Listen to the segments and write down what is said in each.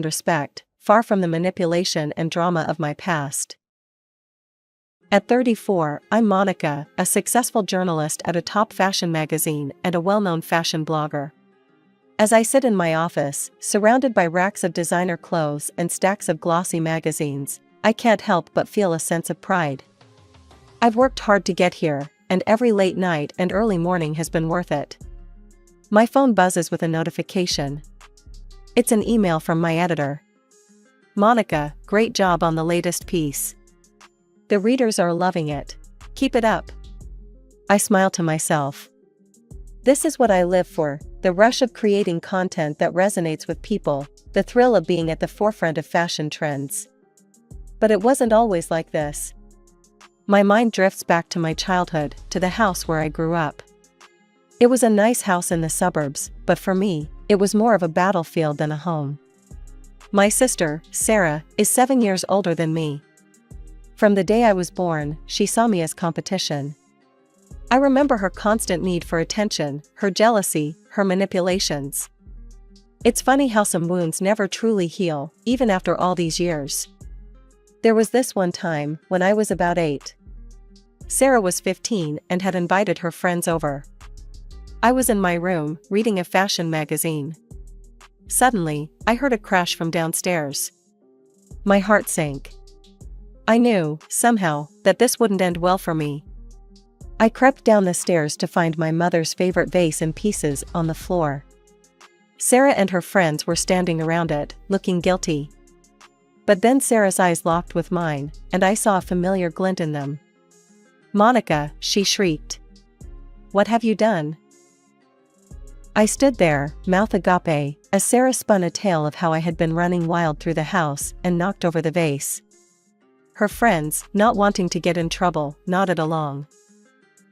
respect, far from the manipulation and drama of my past. At 34, I'm Monica, a successful journalist at a top fashion magazine and a well-known fashion blogger. As I sit in my office, surrounded by racks of designer clothes and stacks of glossy magazines, I can't help but feel a sense of pride. I've worked hard to get here, and every late night and early morning has been worth it. My phone buzzes with a notification. It's an email from my editor. "Monica, great job on the latest piece. The readers are loving it. Keep it up." I smile to myself. This is what I live for, the rush of creating content that resonates with people, the thrill of being at the forefront of fashion trends. But it wasn't always like this. My mind drifts back to my childhood, to the house where I grew up. It was a nice house in the suburbs, but for me, it was more of a battlefield than a home. My sister, Sarah, is 7 years older than me. From the day I was born, she saw me as competition. I remember her constant need for attention, her jealousy, her manipulations. It's funny how some wounds never truly heal, even after all these years. There was this one time, when I was about 8. Sarah was 15 and had invited her friends over. I was in my room, reading a fashion magazine. Suddenly, I heard a crash from downstairs. My heart sank. I knew, somehow, that this wouldn't end well for me. I crept down the stairs to find my mother's favorite vase in pieces on the floor. Sarah and her friends were standing around it, looking guilty. But then Sarah's eyes locked with mine, and I saw a familiar glint in them. "Monica," she shrieked. "What have you done?" I stood there, mouth agape, as Sarah spun a tale of how I had been running wild through the house and knocked over the vase. Her friends, not wanting to get in trouble, nodded along.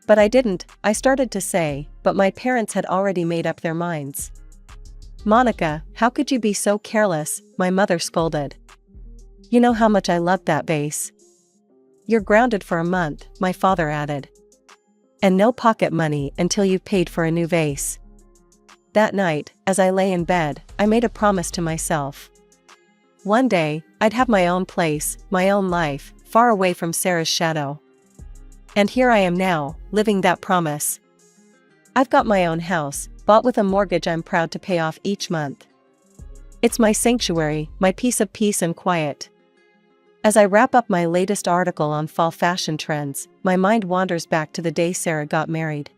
But I didn't, I started to say, but my parents had already made up their minds. "Monica, how could you be so careless?" my mother scolded. "You know how much I loved that vase." "You're grounded for a month," my father added. "And no pocket money until you've paid for a new vase." That night, as I lay in bed, I made a promise to myself. One day, I'd have my own place, my own life, far away from Sarah's shadow. And here I am now, living that promise. I've got my own house, bought with a mortgage I'm proud to pay off each month. It's my sanctuary, my piece of peace and quiet. As I wrap up my latest article on fall fashion trends, my mind wanders back to the day Sarah got married.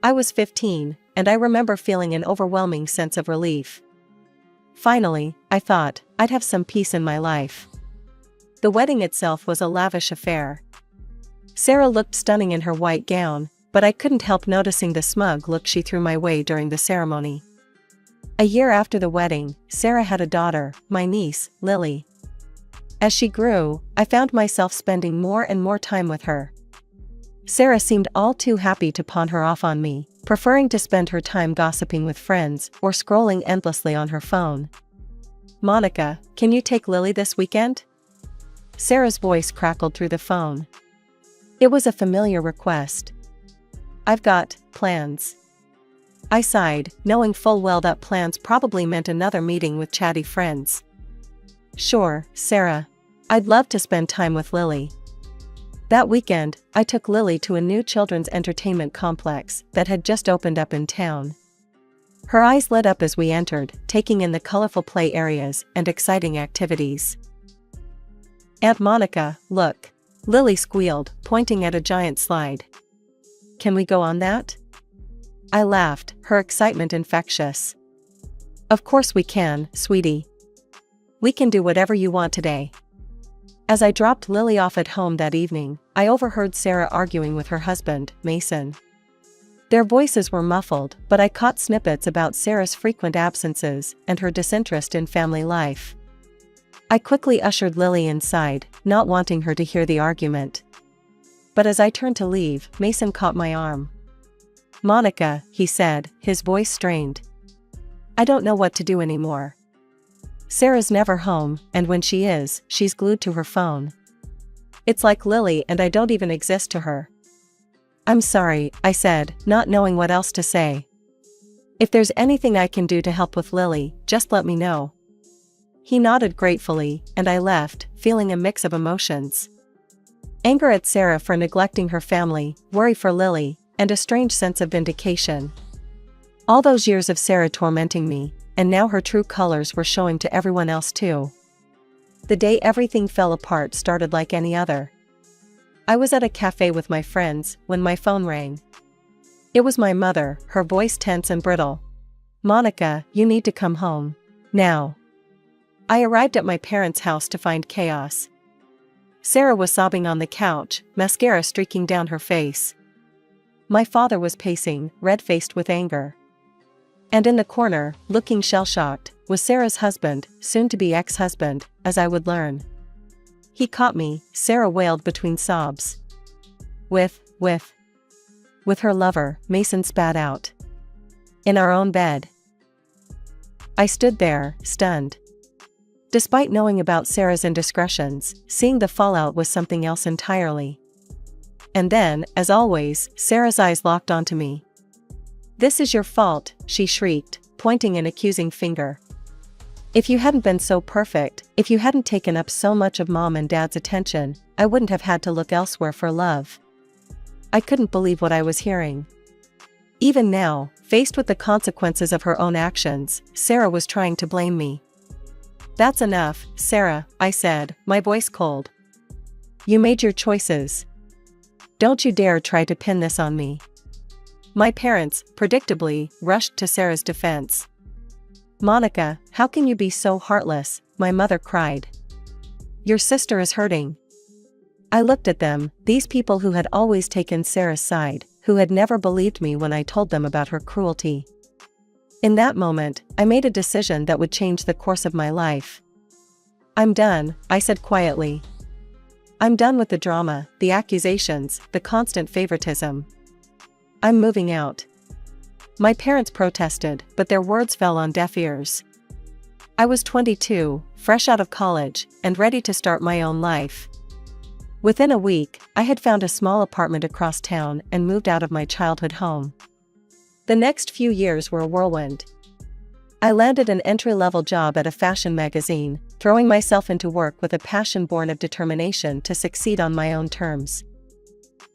I was 15, and I remember feeling an overwhelming sense of relief. Finally, I thought, I'd have some peace in my life. The wedding itself was a lavish affair. Sarah looked stunning in her white gown, but I couldn't help noticing the smug look she threw my way during the ceremony. A year after the wedding, Sarah had a daughter, my niece, Lily. As she grew, I found myself spending more and more time with her. Sarah seemed all too happy to pawn her off on me, preferring to spend her time gossiping with friends or scrolling endlessly on her phone. "Monica, can you take Lily this weekend?" Sarah's voice crackled through the phone. It was a familiar request. "I've got plans." I sighed, knowing full well that plans probably meant another meeting with chatty friends. "Sure, Sarah. I'd love to spend time with Lily." That weekend, I took Lily to a new children's entertainment complex that had just opened up in town. Her eyes lit up as we entered, taking in the colorful play areas and exciting activities. "Aunt Monica, look," Lily squealed, pointing at a giant slide. "Can we go on that?" I laughed, her excitement infectious. "Of course we can, sweetie. We can do whatever you want today." As I dropped Lily off at home that evening, I overheard Sarah arguing with her husband, Mason. Their voices were muffled, but I caught snippets about Sarah's frequent absences and her disinterest in family life. I quickly ushered Lily inside, not wanting her to hear the argument. But as I turned to leave, Mason caught my arm. "Monica," he said, his voice strained. "I don't know what to do anymore. Sarah's never home, and when she is, she's glued to her phone. It's like Lily and I don't even exist to her." "I'm sorry," I said, not knowing what else to say. "If there's anything I can do to help with Lily, just let me know." He nodded gratefully, and I left, feeling a mix of emotions. Anger at Sarah for neglecting her family, worry for Lily, and a strange sense of vindication. All those years of Sarah tormenting me, and now her true colors were showing to everyone else too. The day everything fell apart started like any other. I was at a cafe with my friends when my phone rang. It was my mother, her voice tense and brittle. "Monica, you need to come home. Now." I arrived at my parents' house to find chaos. Sarah was sobbing on the couch, mascara streaking down her face. My father was pacing, red-faced with anger. And in the corner, looking shell-shocked, was Sarah's husband, soon-to-be ex-husband, as I would learn. "He caught me," Sarah wailed between sobs. With her lover," Mason spat out. "In our own bed." I stood there, stunned. Despite knowing about Sarah's indiscretions, seeing the fallout was something else entirely. And then, as always, Sarah's eyes locked onto me. "This is your fault," she shrieked, pointing an accusing finger. "If you hadn't been so perfect, if you hadn't taken up so much of Mom and Dad's attention, I wouldn't have had to look elsewhere for love." I couldn't believe what I was hearing. Even now, faced with the consequences of her own actions, Sarah was trying to blame me. "That's enough, Sarah," I said, my voice cold. "You made your choices. Don't you dare try to pin this on me." My parents, predictably, rushed to Sarah's defense. "Monica, how can you be so heartless?" my mother cried. "Your sister is hurting." I looked at them, these people who had always taken Sarah's side, who had never believed me when I told them about her cruelty. In that moment, I made a decision that would change the course of my life. "I'm done," I said quietly. "I'm done with the drama, the accusations, the constant favoritism. I'm moving out." My parents protested, but their words fell on deaf ears. I was 22, fresh out of college, and ready to start my own life. Within a week, I had found a small apartment across town and moved out of my childhood home. The next few years were a whirlwind. I landed an entry-level job at a fashion magazine, throwing myself into work with a passion born of determination to succeed on my own terms.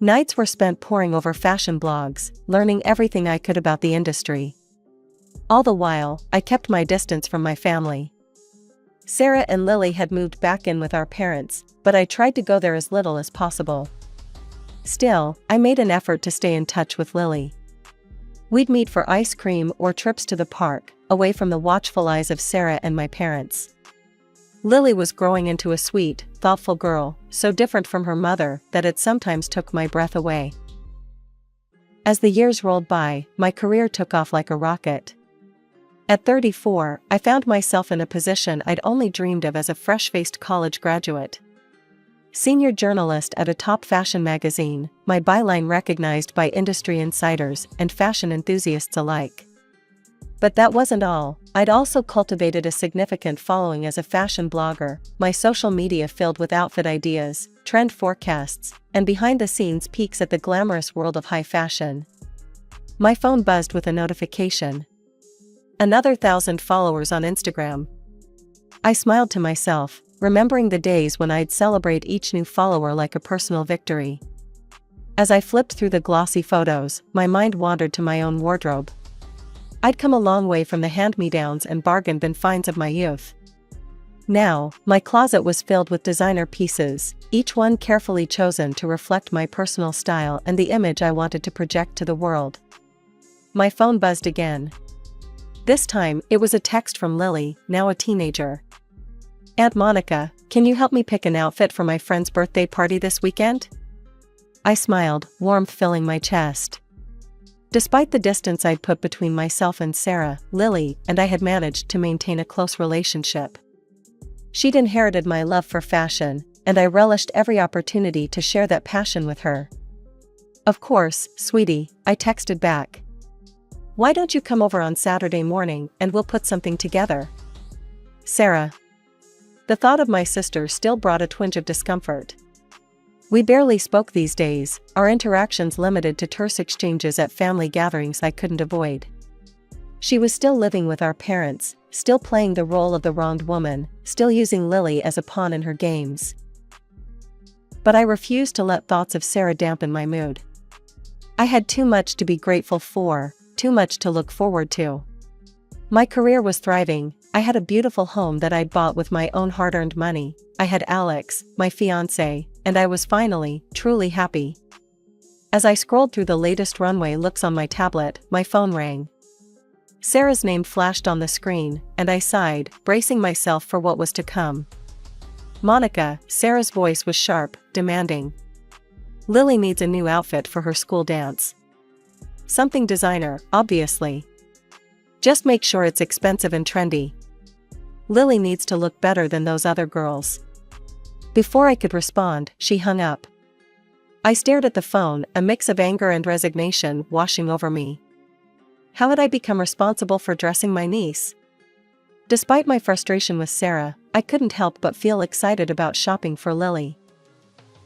Nights were spent poring over fashion blogs, learning everything I could about the industry. All the while, I kept my distance from my family. Sarah and Lily had moved back in with our parents, but I tried to go there as little as possible. Still, I made an effort to stay in touch with Lily. We'd meet for ice cream or trips to the park, away from the watchful eyes of Sarah and my parents. Lily was growing into a sweet, thoughtful girl, so different from her mother that it sometimes took my breath away. As the years rolled by, my career took off like a rocket. At 34, I found myself in a position I'd only dreamed of as a fresh-faced college graduate. Senior journalist at a top fashion magazine, my byline recognized by industry insiders and fashion enthusiasts alike. But that wasn't all. I'd also cultivated a significant following as a fashion blogger, my social media filled with outfit ideas, trend forecasts, and behind-the-scenes peeks at the glamorous world of high fashion. My phone buzzed with a notification. Another 1,000 followers on Instagram. I smiled to myself, remembering the days when I'd celebrate each new follower like a personal victory. As I flipped through the glossy photos, my mind wandered to my own wardrobe. I'd come a long way from the hand-me-downs and bargain bin finds of my youth. Now, my closet was filled with designer pieces, each one carefully chosen to reflect my personal style and the image I wanted to project to the world. My phone buzzed again. This time, it was a text from Lily, now a teenager. "Aunt Monica, can you help me pick an outfit for my friend's birthday party this weekend?" I smiled, warmth filling my chest. Despite the distance I'd put between myself and Sarah, Lily and I had managed to maintain a close relationship. She'd inherited my love for fashion, and I relished every opportunity to share that passion with her. "Of course, sweetie," I texted back. "Why don't you come over on Saturday morning and we'll put something together?" "Sarah." The thought of my sister still brought a twinge of discomfort. We barely spoke these days, our interactions limited to terse exchanges at family gatherings I couldn't avoid. She was still living with our parents, still playing the role of the wronged woman, still using Lily as a pawn in her games. But I refused to let thoughts of Sarah dampen my mood. I had too much to be grateful for, too much to look forward to. My career was thriving, I had a beautiful home that I'd bought with my own hard-earned money, I had Alex, my fiancé, and I was finally, truly happy. As I scrolled through the latest runway looks on my tablet, my phone rang. Sarah's name flashed on the screen, and I sighed, bracing myself for what was to come. Monica, Sarah's voice was sharp, demanding. Lily needs a new outfit for her school dance. Something designer, obviously. Just make sure it's expensive and trendy. Lily needs to look better than those other girls. Before I could respond, she hung up. I stared at the phone, a mix of anger and resignation washing over me. How had I become responsible for dressing my niece? Despite my frustration with Sarah, I couldn't help but feel excited about shopping for Lily.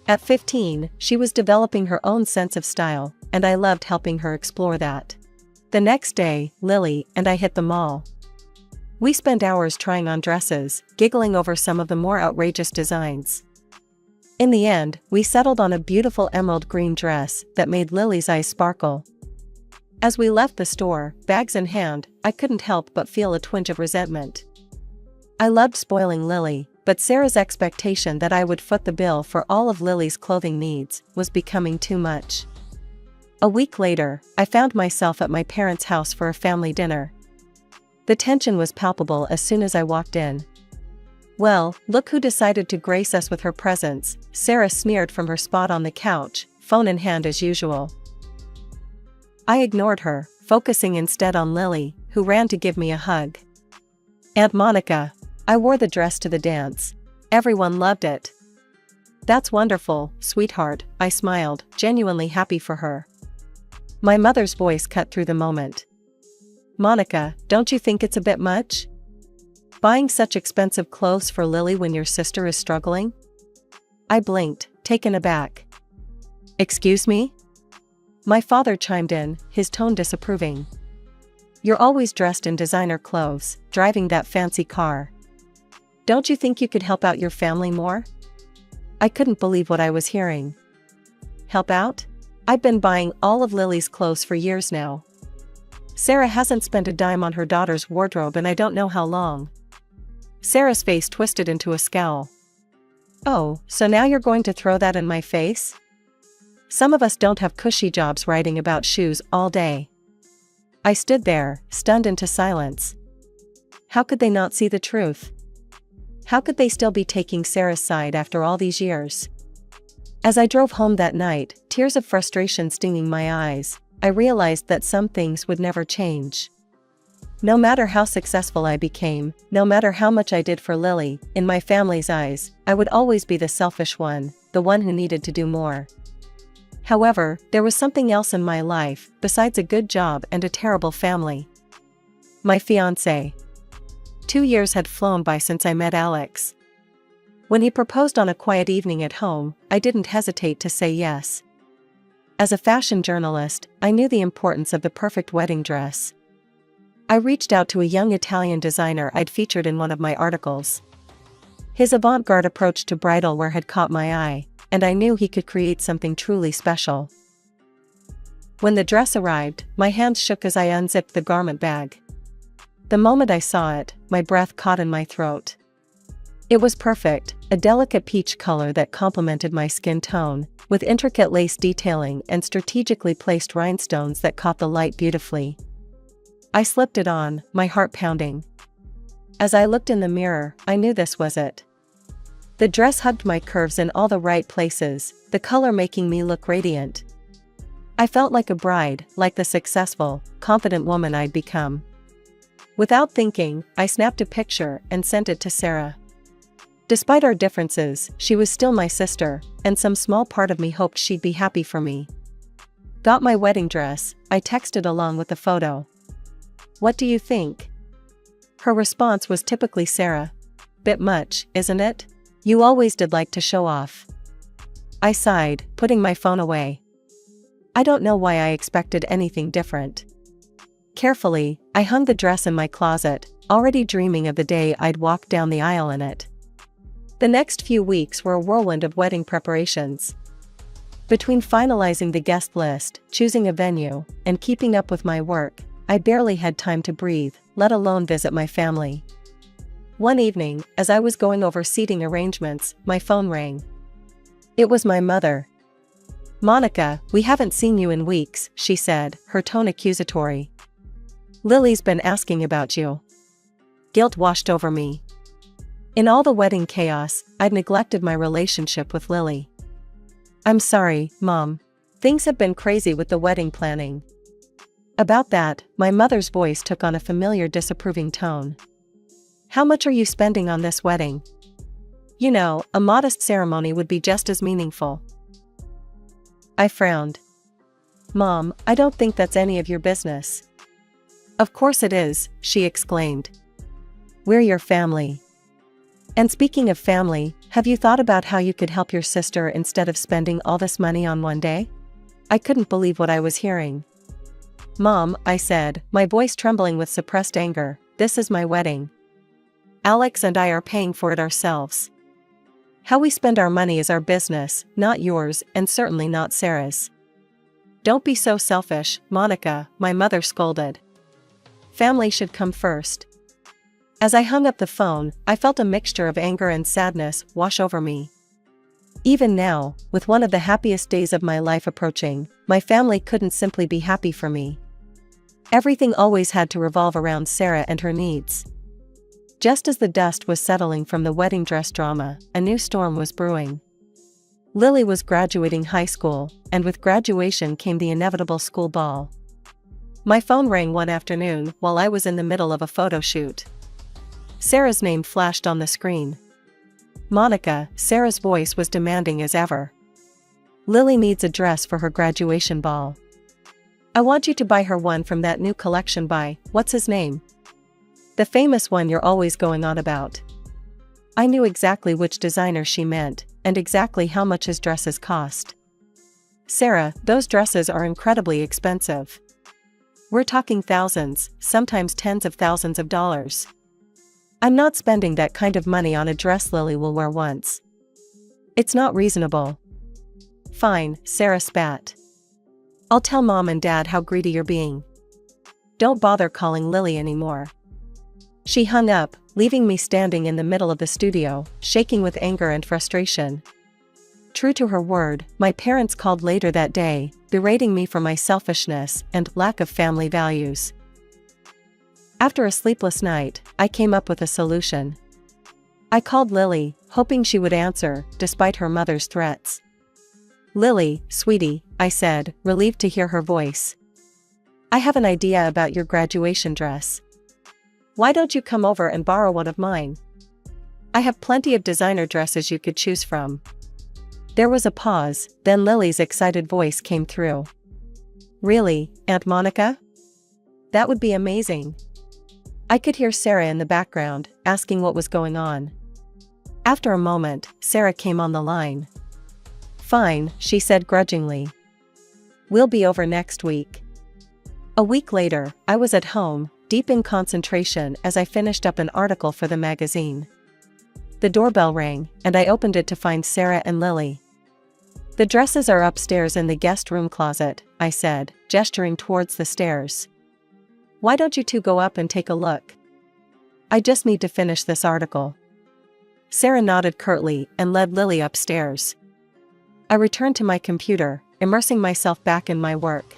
At 15, she was developing her own sense of style, and I loved helping her explore that. The next day, Lily and I hit the mall. We spent hours trying on dresses, giggling over some of the more outrageous designs. In the end, we settled on a beautiful emerald green dress that made Lily's eyes sparkle. As we left the store, bags in hand, I couldn't help but feel a twinge of resentment. I loved spoiling Lily, but Sarah's expectation that I would foot the bill for all of Lily's clothing needs was becoming too much. A week later, I found myself at my parents' house for a family dinner. The tension was palpable as soon as I walked in. Well, look who decided to grace us with her presence, Sarah sneered from her spot on the couch, phone in hand as usual. I ignored her, focusing instead on Lily, who ran to give me a hug. Aunt Monica, I wore the dress to the dance. Everyone loved it. That's wonderful, sweetheart, I smiled, genuinely happy for her. My mother's voice cut through the moment. Monica, don't you think it's a bit much? Buying such expensive clothes for Lily when your sister is struggling? I blinked, taken aback. Excuse me? My father chimed in, his tone disapproving. You're always dressed in designer clothes, driving that fancy car. Don't you think you could help out your family more? I couldn't believe what I was hearing. Help out? I've been buying all of Lily's clothes for years now. Sarah hasn't spent a dime on her daughter's wardrobe and I don't know how long. Sarah's face twisted into a scowl. Oh, so now you're going to throw that in my face? Some of us don't have cushy jobs writing about shoes all day. I stood there, stunned into silence. How could they not see the truth? How could they still be taking Sarah's side after all these years? As I drove home that night, tears of frustration stinging my eyes, I realized that some things would never change. No matter how successful I became, no matter how much I did for Lily, in my family's eyes, I would always be the selfish one, the one who needed to do more. However, there was something else in my life, besides a good job and a terrible family. My fiancé. 2 years had flown by since I met Alex. When he proposed on a quiet evening at home, I didn't hesitate to say yes. As a fashion journalist, I knew the importance of the perfect wedding dress. I reached out to a young Italian designer I'd featured in one of my articles. His avant-garde approach to bridal wear had caught my eye, and I knew he could create something truly special. When the dress arrived, my hands shook as I unzipped the garment bag. The moment I saw it, my breath caught in my throat. It was perfect, a delicate peach color that complemented my skin tone, with intricate lace detailing and strategically placed rhinestones that caught the light beautifully. I slipped it on, my heart pounding. As I looked in the mirror, I knew this was it. The dress hugged my curves in all the right places, the color making me look radiant. I felt like a bride, like the successful, confident woman I'd become. Without thinking, I snapped a picture and sent it to Sarah. Despite our differences, she was still my sister, and some small part of me hoped she'd be happy for me. Got my wedding dress, I texted along with the photo. What do you think? Her response was typically Sarah. Bit much, isn't it? You always did like to show off. I sighed, putting my phone away. I don't know why I expected anything different. Carefully, I hung the dress in my closet, already dreaming of the day I'd walk down the aisle in it. The next few weeks were a whirlwind of wedding preparations. Between finalizing the guest list, choosing a venue, and keeping up with my work, I barely had time to breathe, let alone visit my family. One evening, as I was going over seating arrangements, my phone rang. It was my mother. "Monica, we haven't seen you in weeks," she said, her tone accusatory. "Lily's been asking about you." Guilt washed over me. In all the wedding chaos, I'd neglected my relationship with Lily. "I'm sorry, Mom. Things have been crazy with the wedding planning." About that, my mother's voice took on a familiar disapproving tone. "How much are you spending on this wedding? You know, a modest ceremony would be just as meaningful." I frowned. "Mom, I don't think that's any of your business." "Of course it is," she exclaimed. "We're your family. And speaking of family, have you thought about how you could help your sister instead of spending all this money on one day?" I couldn't believe what I was hearing. "Mom," I said, my voice trembling with suppressed anger, "this is my wedding. Alex and I are paying for it ourselves. How we spend our money is our business, not yours, and certainly not Sarah's." "Don't be so selfish, Monica," my mother scolded. "Family should come first." As I hung up the phone, I felt a mixture of anger and sadness wash over me. Even now, with one of the happiest days of my life approaching, my family couldn't simply be happy for me. Everything always had to revolve around Sarah and her needs. Just as the dust was settling from the wedding dress drama, a new storm was brewing. Lily was graduating high school, and with graduation came the inevitable school ball. My phone rang one afternoon while I was in the middle of a photo shoot. Sarah's name flashed on the screen. "Monica," Sarah's voice was demanding as ever. "Lily needs a dress for her graduation ball. I want you to buy her one from that new collection by, what's his name? The famous one you're always going on about." I knew exactly which designer she meant, and exactly how much his dresses cost. "Sarah, those dresses are incredibly expensive. We're talking thousands, sometimes tens of thousands of dollars. I'm not spending that kind of money on a dress Lily will wear once. It's not reasonable." "Fine," Sarah spat. "I'll tell Mom and Dad how greedy you're being. Don't bother calling Lily anymore." She hung up, leaving me standing in the middle of the studio, shaking with anger and frustration. True to her word, my parents called later that day, berating me for my selfishness and lack of family values. After a sleepless night, I came up with a solution. I called Lily, hoping she would answer, despite her mother's threats. "Lily, sweetie," I said, relieved to hear her voice. "I have an idea about your graduation dress. Why don't you come over and borrow one of mine? I have plenty of designer dresses you could choose from." There was a pause, then Lily's excited voice came through. "Really, Aunt Monica? That would be amazing." I could hear Sarah in the background, asking what was going on. After a moment, Sarah came on the line. "Fine," she said grudgingly. "We'll be over next week." A week later, I was at home, deep in concentration as I finished up an article for the magazine. The doorbell rang, and I opened it to find Sarah and Lily. "The dresses are upstairs in the guest room closet," I said, gesturing towards the stairs. "Why don't you two go up and take a look? I just need to finish this article." Sarah nodded curtly and led Lily upstairs. I returned to my computer, immersing myself back in my work.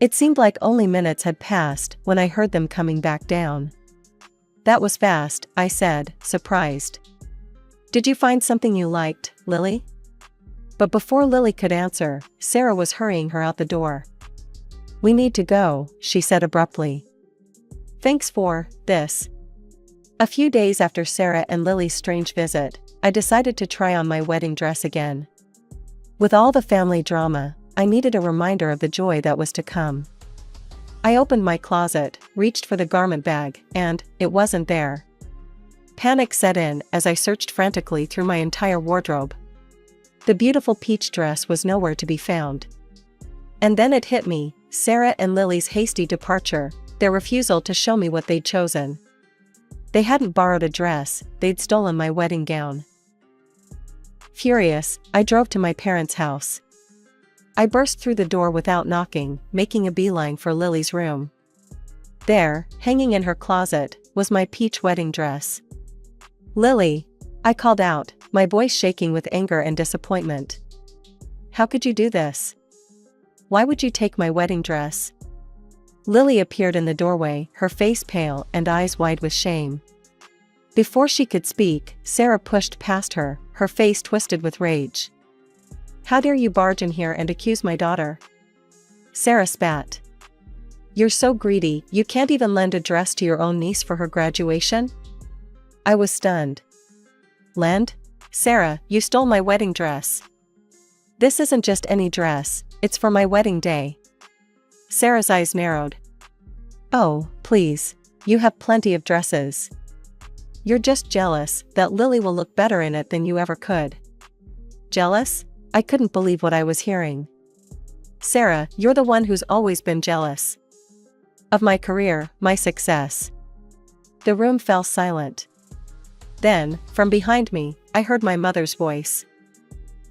It seemed like only minutes had passed when I heard them coming back down. "That was fast," I said, surprised. "Did you find something you liked, Lily?" But before Lily could answer, Sarah was hurrying her out the door. "We need to go," she said abruptly. "Thanks for this." A few days after Sarah and Lily's strange visit, I decided to try on my wedding dress again. With all the family drama, I needed a reminder of the joy that was to come. I opened my closet, reached for the garment bag, and it wasn't there. Panic set in as I searched frantically through my entire wardrobe. The beautiful peach dress was nowhere to be found. And then it hit me, Sarah and Lily's hasty departure, their refusal to show me what they'd chosen. They hadn't borrowed a dress, they'd stolen my wedding gown. Furious, I drove to my parents' house. I burst through the door without knocking, making a beeline for Lily's room. There, hanging in her closet, was my peach wedding dress. "Lily!" I called out, my voice shaking with anger and disappointment. "How could you do this? Why would you take my wedding dress?" Lily appeared in the doorway, her face pale and eyes wide with shame. Before she could speak, Sarah pushed past her, her face twisted with rage. "How dare you barge in here and accuse my daughter?" Sarah spat. "You're so greedy, you can't even lend a dress to your own niece for her graduation?" I was stunned. "Lend? Sarah, you stole my wedding dress. This isn't just any dress, it's for my wedding day." Sarah's eyes narrowed. "Oh, please, you have plenty of dresses. You're just jealous that Lily will look better in it than you ever could." Jealous? I couldn't believe what I was hearing. "Sarah, you're the one who's always been jealous. Of my career, my success." The room fell silent. Then, from behind me, I heard my mother's voice.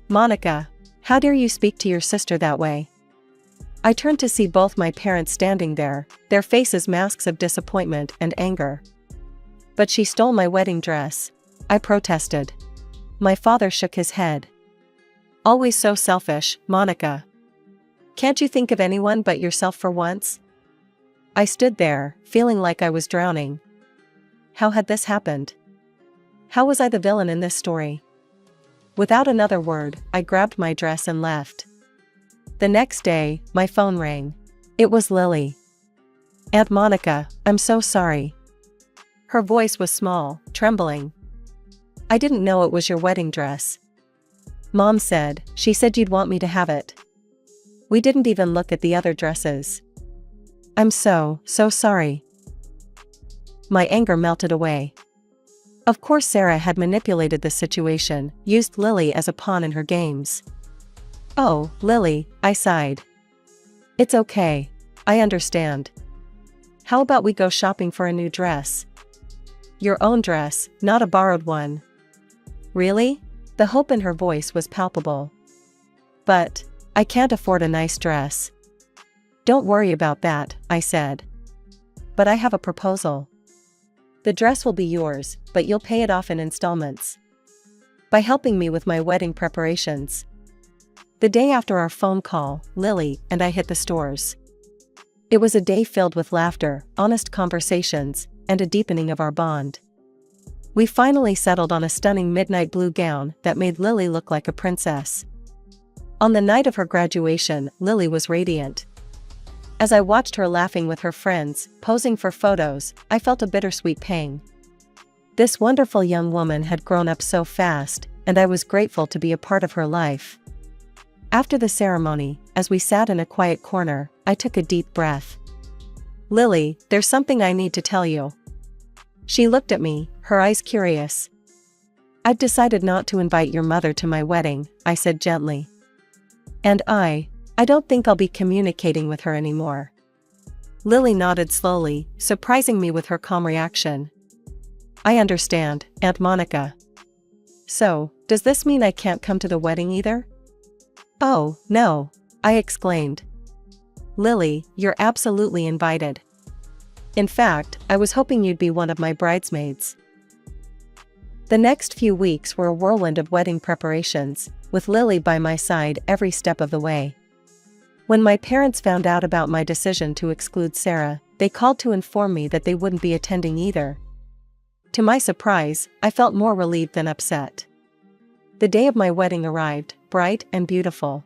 "Monica, how dare you speak to your sister that way?" I turned to see both my parents standing there, their faces masks of disappointment and anger. "But she stole my wedding dress," I protested. My father shook his head. "Always so selfish, Monica. Can't you think of anyone but yourself for once?" I stood there, feeling like I was drowning. How had this happened? How was I the villain in this story? Without another word, I grabbed my dress and left. The next day, my phone rang. It was Lily. "Aunt Monica, I'm so sorry." Her voice was small, trembling. "I didn't know it was your wedding dress. Mom said, she said you'd want me to have it. We didn't even look at the other dresses. I'm so sorry." My anger melted away. Of course Sarah had manipulated the situation, used Lily as a pawn in her games. "Oh, Lily," I sighed. "It's okay. I understand. How about we go shopping for a new dress?" "Your own dress, not a borrowed one." "Really?" The hope in her voice was palpable. "But I can't afford a nice dress." "Don't worry about that," I said. "But I have a proposal. The dress will be yours, but you'll pay it off in installments. By helping me with my wedding preparations." The day after our phone call, Lily and I hit the stores. It was a day filled with laughter, honest conversations, and a deepening of our bond. We finally settled on a stunning midnight blue gown that made Lily look like a princess. On the night of her graduation, Lily was radiant. As I watched her laughing with her friends, posing for photos, I felt a bittersweet pang. This wonderful young woman had grown up so fast, and I was grateful to be a part of her life. After the ceremony, as we sat in a quiet corner, I took a deep breath. "Lily, there's something I need to tell you." She looked at me, her eyes curious. "I've decided not to invite your mother to my wedding," I said gently. "And I don't think I'll be communicating with her anymore." Lily nodded slowly, surprising me with her calm reaction. "I understand, Aunt Monica. So, does this mean I can't come to the wedding either?" "Oh, no," I exclaimed. "Lily, you're absolutely invited. In fact, I was hoping you'd be one of my bridesmaids." The next few weeks were a whirlwind of wedding preparations, with Lily by my side every step of the way. When my parents found out about my decision to exclude Sarah, they called to inform me that they wouldn't be attending either. To my surprise, I felt more relieved than upset. The day of my wedding arrived, bright and beautiful.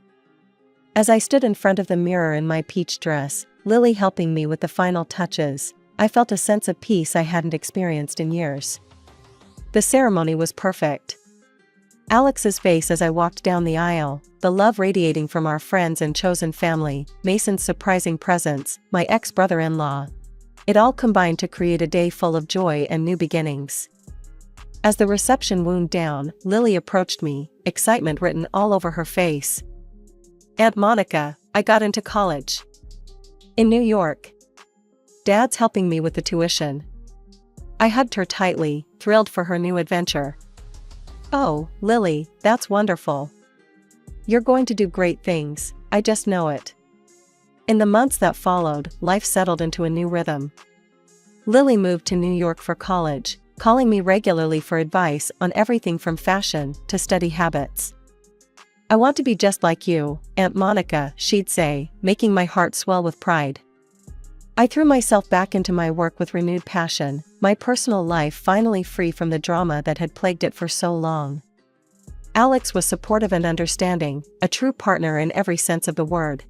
As I stood in front of the mirror in my peach dress, Lily helping me with the final touches, I felt a sense of peace I hadn't experienced in years. The ceremony was perfect. Alex's face as I walked down the aisle, the love radiating from our friends and chosen family, Mason's surprising presence, my ex-brother-in-law. It all combined to create a day full of joy and new beginnings. As the reception wound down, Lily approached me, excitement written all over her face. "Aunt Monica, I got into college. In New York." Dad's helping me with the tuition. I hugged her tightly, thrilled for her new adventure. Oh, Lily, that's wonderful. You're going to do great things, I just know it. In the months that followed, life settled into a new rhythm. Lily moved to New York for college, calling me regularly for advice on everything from fashion to study habits. I want to be just like you, Aunt Monica, she'd say, making my heart swell with pride. I threw myself back into my work with renewed passion, my personal life finally free from the drama that had plagued it for so long. Alex was supportive and understanding, a true partner in every sense of the word.